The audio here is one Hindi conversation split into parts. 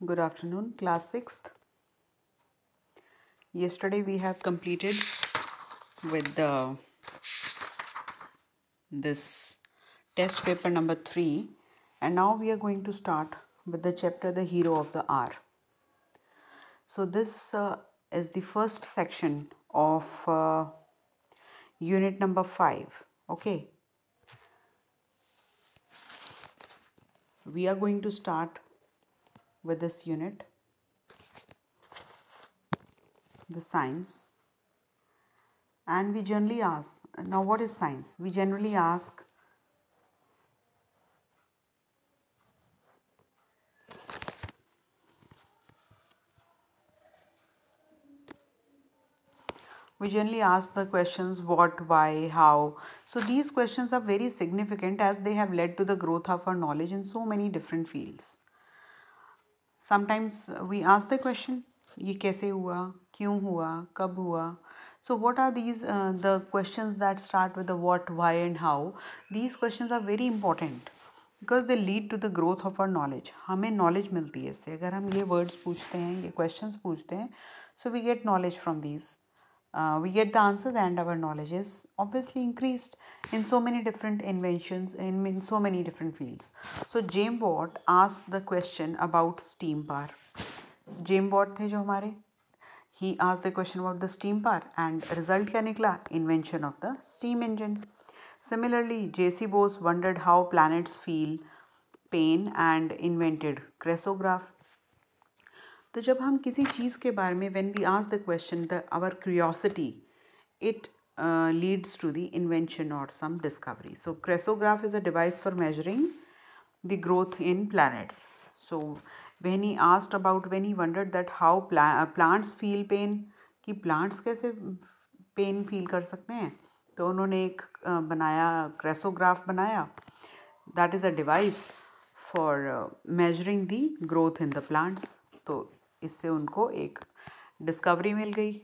Good afternoon, class 6th. Yesterday we have completed with this test paper number 3, and now we are going to start with the chapter The Hero of the Hour. So this is the first section of unit number 5. Okay, we are going to start with this unit, the science. And we generally ask, now what is science? We generally ask, the questions what, why, how. So these questions are very significant as they have led to the growth of our knowledge in so many different fields. Sometimes we ask the question, ये कैसे हुआ, क्यों हुआ, कब हुआ. So what are these the questions that start with the what, why and how? These questions are very important because they lead to the growth of our knowledge. हमें knowledge मिलती है इससे. अगर हम ये words पूछते हैं, ये questions पूछते हैं, so we get knowledge from these. We get the answers and our knowledge is obviously increased in so many different inventions in so many different fields. So James Watt asked the question about steam power. James Watt थे जो हमारे, he asked the question about the steam power and result क्या निकला? Invention of the steam engine. Similarly, J.C. Bose wondered how planets feel pain and invented cresograph. तो जब हम किसी चीज़ के बारे में when we ask the question, our curiosity, it leads to the invention or some discovery. So cresograph is a device for measuring the growth in planets. So when he wondered that how plants feel pain, कि plants कैसे pain feel कर सकते हैं, तो उन्होंने एक बनाया cresograph बनाया. That is a device for measuring the growth in the plants. तो इससे उनको एक discovery मिल गई.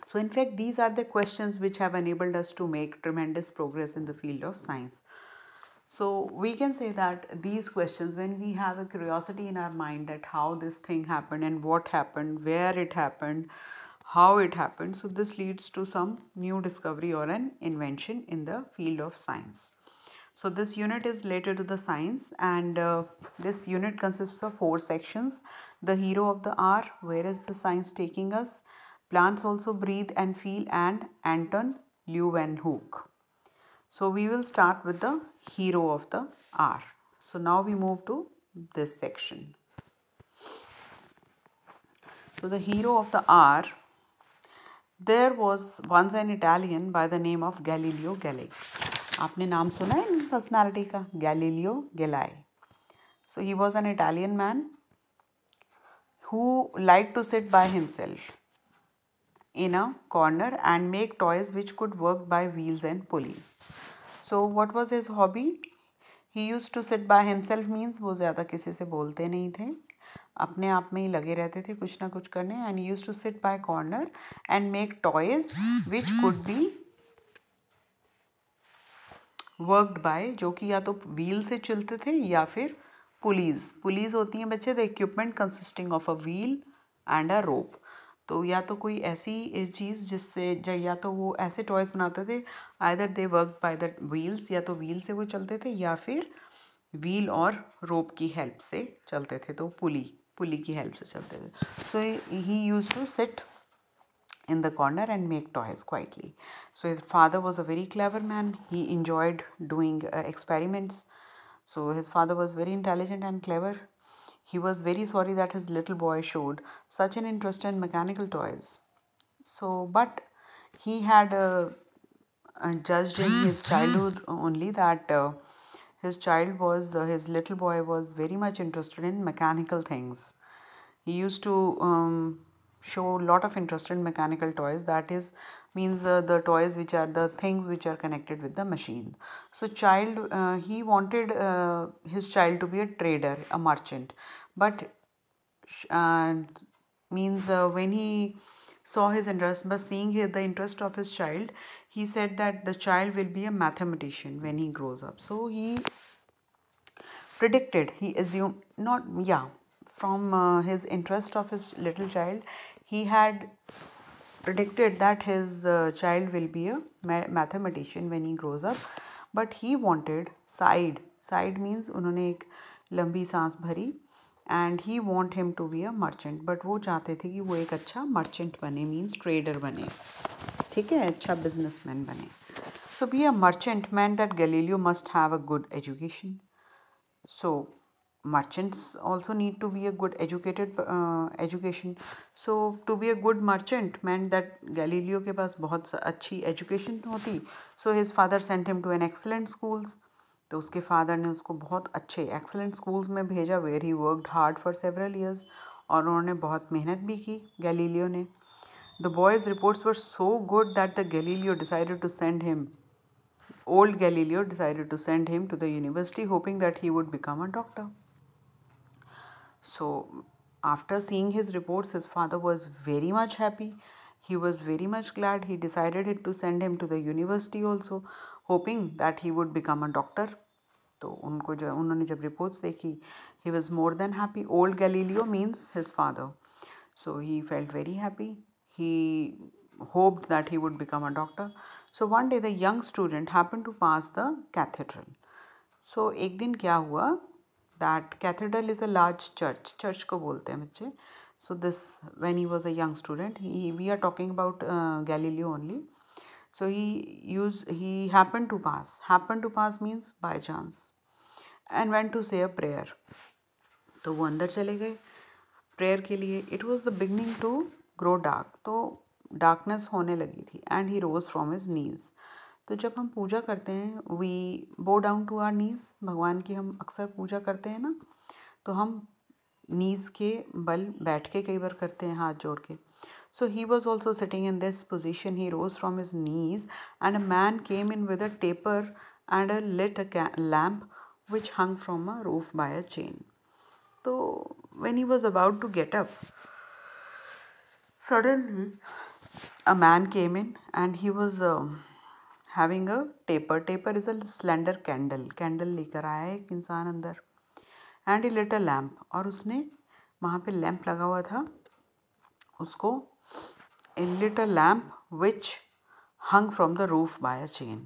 So in fact these are the questions which have enabled us to make tremendous progress in the field of science. So we can say that these questions, when we have a curiosity in our mind that how this thing happened and what happened, where it happened, how it happened, so this leads to some new discovery or an invention in the field of science. So this unit is related to the science, and this unit consists of 4 sections. The hero of the hour, where is the science taking us? Plants also breathe and feel, and Anton Leeuwenhoek. So we will start with the hero of the hour. So now we move to this section. So the hero of the hour, there was once an Italian by the name of Galileo Galilei. आपने नाम सुना है इन पर्सनालिटी का, Galileo Galilei. So he was an Italian man who liked to sit by himself in a corner and make toys which could work by wheels and pulleys. So what was his hobby? He used to sit by himself means वो ज़्यादा किसी से बोलते नहीं थे, अपने आप में ही लगे रहते थे कुछ ना कुछ करने. And he used to sit by corner and make toys which could be worked by, जो कि या तो व्हील से चलते थे या फिर पुलीज होती हैं बच्चे, the equipment consisting of a wheel and a rope. तो या तो कोई ऐसी चीज़ जिससे या तो वो ऐसे टॉयज बनाते थे, either they work by the wheels, या तो व्हील से वो चलते थे या फिर व्हील और रोप की हेल्प से चलते थे, तो पुली की हेल्प से चलते थे. So he used to sit in the corner and make toys quietly. So his father was a very clever man. He enjoyed doing experiments. So his father was very intelligent and clever. He was very sorry that his little boy showed such an interest in mechanical toys. So but he had judged in his childhood only that his little boy was very much interested in mechanical things. He used to show a lot of interest in mechanical toys, that is means the toys which are the things which are connected with the machine. So he wanted his child to be a trader, a merchant, but when he saw his interest, but seeing the interest of his child, he said that the child will be a mathematician when he grows up. So he predicted, he assumed, not, yeah, from his interest of his little child, he had predicted that his child will be a mathematician when he grows up. But he wanted side means उन्होंने एक लंबी सांस भरी, and he want him to be a merchant. but वो चाहते थे कि वो एक अच्छा merchant बने, means trader बने, ठीक है, अच्छा businessman बने. So be a merchant meant that Galileo must have a good education. So merchants also need to be a good educated education. So to be a good merchant meant that Galileo के पास बहुत अच्छी education होती. So his father sent him to an excellent schools. तो उसके फादर ने उसको बहुत अच्छे एक्सेलेंट स्कूल्स में भेजा, where he worked hard for several years, और उन्होंने बहुत मेहनत भी की गैलीलियो ने. The boy's reports were so good that the Galileo decided to send him Old Galileo decided to send him to the university, hoping that he would become a doctor. So, after seeing his reports, his father was very much happy. He was very much glad. He decided to send him to the university also, hoping that he would become a doctor. तो उन्होंने जब reports देखी, he was more than happy. Old Galileo means his father. So he felt very happy. He hoped that he would become a doctor. So one day the young student happened to pass the cathedral. So एक दिन क्या हुआ, that cathedral is a large church को बोलते हैं बच्चे. So this, when he was a young student, we are talking about Galileo only. So he happened to pass means by chance, and went to say a prayer. तो वो अंदर चले गए प्रेयर के लिए. It was the beginning to grow dark, तो डार्कनेस होने लगी थी. And he rose from his knees. तो जब हम पूजा करते हैं, वी बो डाउन टू आवर नीज. भगवान की हम अक्सर पूजा करते हैं ना, तो हम नीज के बल बैठ के कई बार करते हैं, हाथ जोड़ के. So he was also sitting in this position. He rose from his knees, and a man came in with a taper and a lit lamp which hung from a roof by a chain. So when he was about to get up, suddenly a man came in, and he was having a taper. Taper is a slender candle. Candle लेकर आया एक इंसान अंदर. And he lit a lamp. और उसने वहाँ पे लैम्प लगा हुआ था, उसको lit a lamp which hung from the roof by a chain.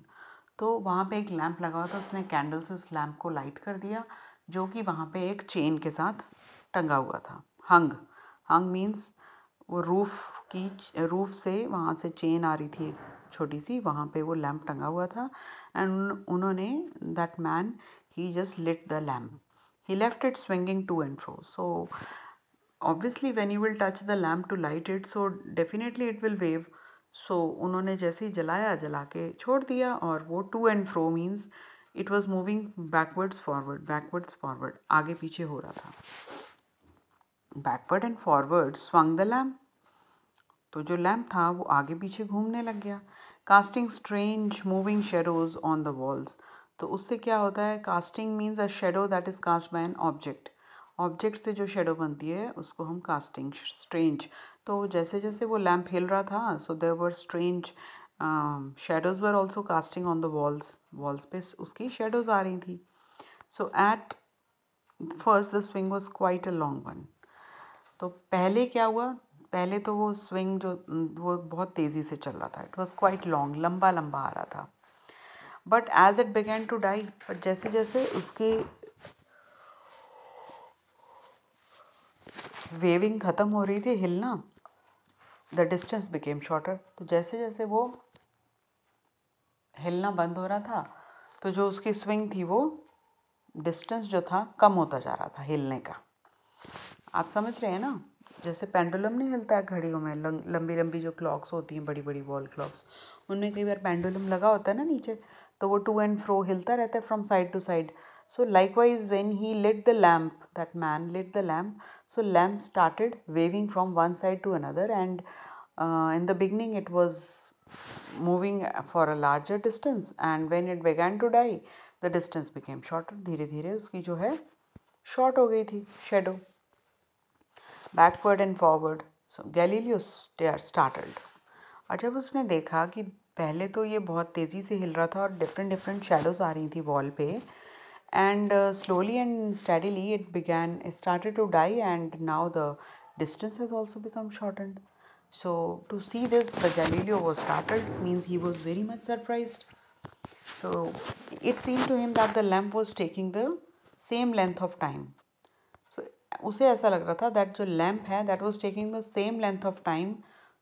तो वहाँ पे एक लैम्प लगा हुआ था, उसने कैंडल से उस लैम्प को लाइट कर दिया, जो कि वहाँ पे एक चेन के साथ टंगा हुआ था. हंग मीन्स वो रूफ से वहाँ से चेन आ रही थी छोटी सी, वहाँ पे वो लैम्प टंगा हुआ था. एंड उन्होंने, that man, he just lit the lamp. He left it swinging to and fro. So obviously when you will touch the lamp to light it, so definitely it will wave. So उन्होंने जैसे ही जला के छोड़ दिया, और वो to and fro means it was moving backwards forward, आगे पीछे हो रहा था. Backward and forward swung the lamp. तो जो लैम्प था वो आगे पीछे घूमने लग गया. casting strange moving shadows on the walls. तो उससे क्या होता है, casting means a shadow that is cast by an object. Object से जो शेडो बनती है उसको हम कास्टिंग. स्ट्रेंज, तो जैसे जैसे वो लैम्प हिल रहा था, so there were strange shadows were also casting on the walls पे उसकी शेडोज आ रही थी. So at first the swing was quite a long one. तो पहले क्या हुआ, पहले तो वो स्विंग जो वो बहुत तेज़ी से चल रहा था. इट वॉज क्वाइट लॉन्ग, लंबा आ रहा था. But as it began to die, but जैसे जैसे उसकी वेविंग ख़त्म हो रही थी, हिलना, द डिस्टेंस बिकेम शॉर्टर. तो जैसे जैसे वो हिलना बंद हो रहा था, तो जो उसकी स्विंग थी वो डिस्टेंस जो था कम होता जा रहा था हिलने का. आप समझ रहे हैं ना, जैसे पेंडुलम नहीं हिलता है घड़ियों में, लंबी लंबी जो क्लॉक्स होती हैं, बड़ी बड़ी वॉल क्लॉक्स, उनमें कई बार पेंडुलम लगा होता है ना नीचे, तो वो टू एंड फ्रो हिलता रहता है from side to side. So likewise when he lit the lamp, that man lit the lamp, so lamp started waving from one side to another, and in the beginning it was moving for a larger distance, and when it began to die the distance became shorter. धीरे धीरे उसकी जो है शॉर्ट हो गई थी shadow. Backward and forward. So Galileo startled. और जब उसने देखा कि पहले तो ये बहुत तेज़ी से हिल रहा था और डिफरेंट शेडोज़ आ रही थी वॉल पे, and slowly and steadily it started to die, and now the distance has also become shortened. So to see this, the Galileo was startled, means he was very much surprised. So it seemed to him that the lamp was taking the same length of time. So उसे ऐसा लग रहा था that जो lamp है that was taking the same length of time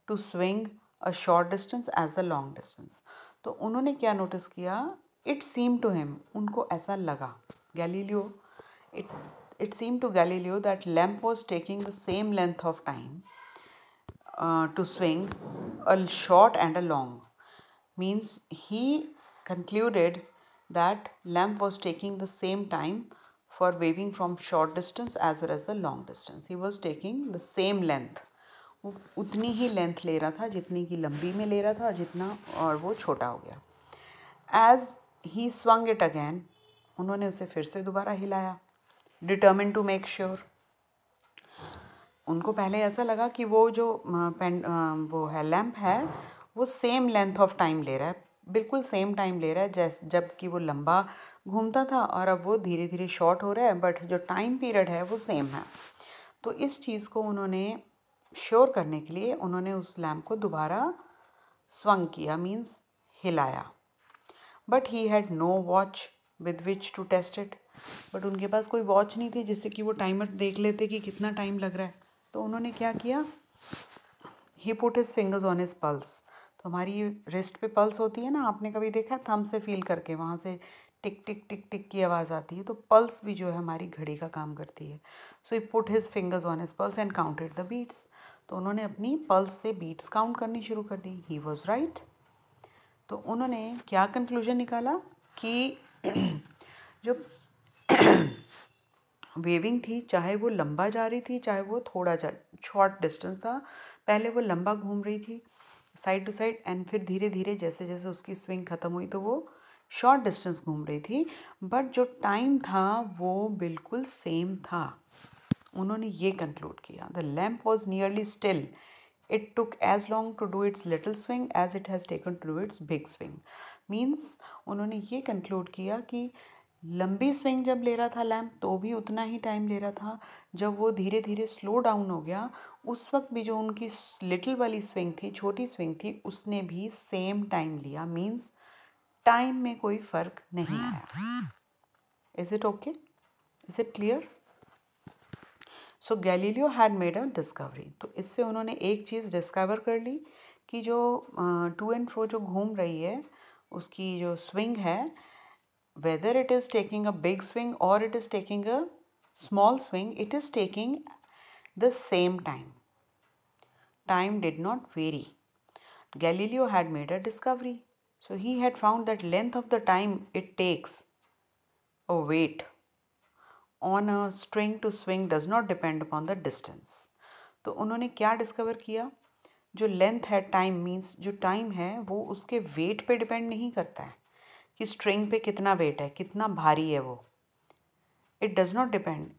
to swing a short distance as the long distance. तो उन्होंने क्या नोटिस किया, it seemed to him, उनको ऐसा लगा, Galileo, it seemed to Galileo that lamp was taking the same length of time to swing a short and a long. Means he concluded that lamp was taking the same time for waving from short distance as well as the long distance. He was taking the same length. वो उतनी ही लेंथ ले रहा था जितनी की लंबी में ले रहा था, जितना और वो छोटा हो गया. As he swung it again, उन्होंने उसे फिर से दोबारा हिलाया, determined to make sure. उनको पहले ऐसा लगा कि वो जो वो है लैम्प है वो सेम लेंथ ऑफ टाइम ले रहा है, बिल्कुल सेम टाइम ले रहा है जैसे जबकि वो लंबा घूमता था, और अब वो धीरे धीरे शॉर्ट हो रहा है, बट जो टाइम पीरियड है वो सेम है. तो इस चीज़ को उन्होंने श्योर करने के लिए उन्होंने उस लैम्प को दोबारा स्वंग किया, मीन्स हिलाया. But he had no watch with which to test it. But उनके पास कोई वॉच नहीं थी जिससे कि वो टाइमर देख लेते कि कितना टाइम लग रहा है. तो उन्होंने क्या किया, he put his fingers on his pulse. तो हमारी रिस्ट पे पल्स होती है ना, आपने कभी देखा है, थंब से फील करके वहाँ से टिक टिक टिक टिक की आवाज़ आती है. तो पल्स भी जो है हमारी घड़ी का काम करती है. So he put his fingers on his pulse and counted the beats. तो उन्होंने अपनी पल्स से बीट्स काउंट करनी शुरू कर दी. He was right. तो उन्होंने क्या कंक्लूजन निकाला कि जो वेविंग थी, चाहे वो लंबा जा रही थी चाहे वो थोड़ा शॉर्ट डिस्टेंस था, पहले वो लंबा घूम रही थी साइड टू साइड, एंड फिर धीरे धीरे जैसे जैसे उसकी स्विंग ख़त्म हुई तो वो शॉर्ट डिस्टेंस घूम रही थी, बट जो टाइम था वो बिल्कुल सेम था. उन्होंने ये कंक्लूड किया, the lamp was nearly still. It took as long to do its little swing as it has taken to do its big swing. Means उन्होंने ये कंक्लूड किया कि लंबी स्विंग जब ले रहा था लैम्प तो भी उतना ही टाइम ले रहा था, जब वो धीरे धीरे स्लो डाउन हो गया उस वक्त भी जो उनकी लिटिल वाली स्विंग थी, छोटी स्विंग थी, उसने भी सेम टाइम लिया. मीन्स टाइम में कोई फ़र्क नहीं आया. Is it okay? Is it clear? So Galileo had made a discovery. तो इससे उन्होंने एक चीज़ डिस्कवर कर ली कि जो टू एंड फ्रो जो घूम रही है उसकी जो स्विंग है, whether it is taking a big swing or it is taking a small swing, it is taking the same time. Time did not vary. Galileo had made a discovery. So he had found that length of the time it takes a weight on a string to swing does not depend upon the distance. तो उन्होंने क्या डिस्कवर किया, जो लेंथ है टाइम, मीन्स जो टाइम है वो उसके वेट पे डिपेंड नहीं करता है कि स्ट्रिंग पे कितना वेट है, कितना भारी है वो. It does not depend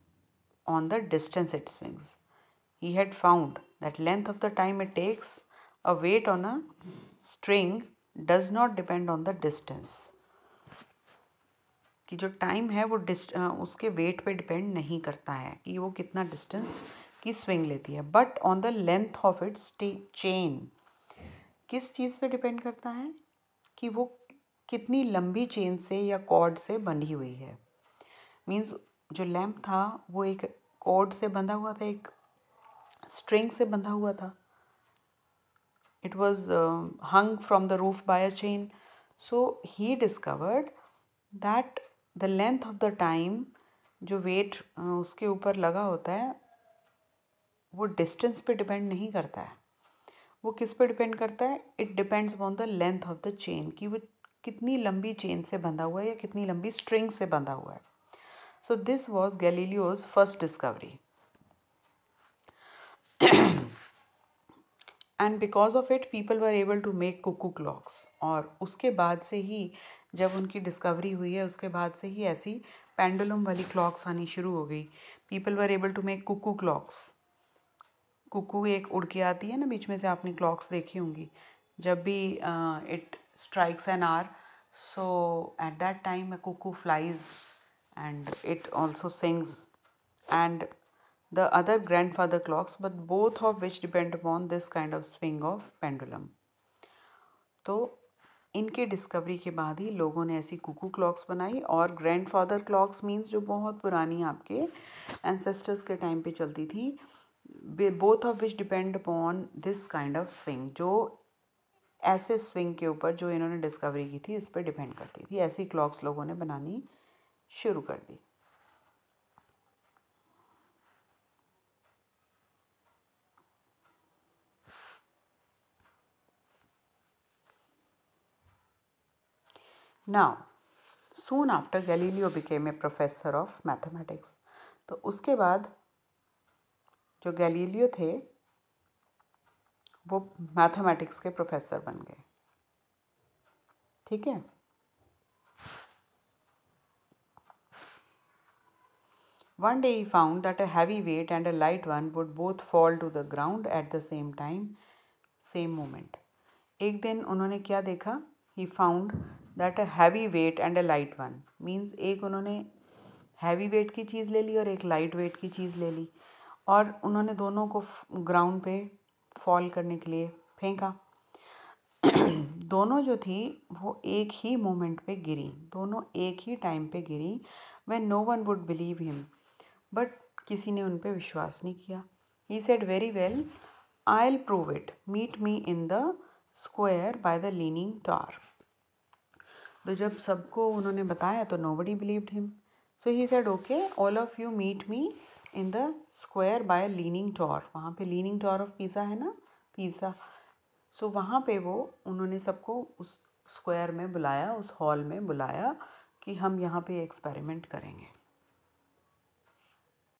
on the distance it swings. He had found that length of the time it takes a weight on a string does not depend on the distance. कि जो टाइम है वो उसके वेट पे डिपेंड नहीं करता है कि वो कितना डिस्टेंस की स्विंग लेती है, but on the length of its chain. किस चीज़ पे डिपेंड करता है कि वो कितनी लंबी चेन से या कॉर्ड से बंधी हुई है. मीन्स जो लैम्प था वो एक कॉर्ड से बंधा हुआ था, एक स्ट्रिंग से बंधा हुआ था. It was hung from the roof by a chain. So he discovered that the length of the time, जो वेट उसके ऊपर लगा होता है वो डिस्टेंस पे डिपेंड नहीं करता है. वो किस पे डिपेंड करता है? It depends upon the length of the chain, कि वो कितनी लंबी चेन से बंधा हुआ है या कितनी लंबी स्ट्रिंग से बंधा हुआ है. So this was Galileo's first discovery. And because of it people were able to make cuckoo clocks. और उसके बाद से ही, जब उनकी डिस्कवरी हुई है उसके बाद से ही ऐसी पेंडुलम वाली क्लॉक्स आनी शुरू हो गई. People were able to make cuckoo clocks. Cuckoo एक उड़ के आती है ना बीच में से, आपने क्लॉक्स देखी होंगी. जब भी it strikes an hour, so at that time a cuckoo flies and it also sings, and the other grandfather clocks, but both of which depend upon this kind of swing of pendulum. तो इनके डिस्कवरी के बाद ही लोगों ने ऐसी कुकू क्लॉक्स बनाई, और ग्रैंडफादर क्लॉक्स मीन्स जो बहुत पुरानी आपके एंसेस्टर्स के टाइम पे चलती थी, both of which depend upon this kind of swing, जो ऐसे स्विंग के ऊपर जो इन्होंने डिस्कवरी की थी इस पर डिपेंड करती थी। ऐसी क्लॉक्स लोगों ने बनानी शुरू कर दी। Now soon after Galileo became a professor of mathematics. तो उसके बाद जो गैलीलियो थे वो मैथमेटिक्स के प्रोफेसर बन गए। ठीक है। One day he found that a heavy weight and a light one would both fall to the ground at the same time, same moment. एक दिन उन्होंने क्या देखा? He found that a heavy weight and a light one means एक उन्होंने heavy weight की चीज़ ले ली और एक light weight की चीज़ ले ली, और उन्होंने दोनों को ग्राउंड पे फॉल करने के लिए फेंका। दोनों जो थी वो एक ही मोमेंट पे गिरी, दोनों एक ही टाइम पे गिरी। when no one would believe him, but किसी ने उन पर विश्वास नहीं किया। He said very well, I will prove it, meet me in the square by the leaning tower. तो जब सबको उन्होंने बताया तो nobody believed him, so he said okay all of you meet me in the square by leaning tower. वहाँ पे लीनिंग टावर ऑफ पीसा है ना, पीसा। सो वहाँ पे वो उन्होंने सबको उस स्क्वायर में बुलाया, उस हॉल में बुलाया कि हम यहाँ पे एक्सपेरिमेंट करेंगे।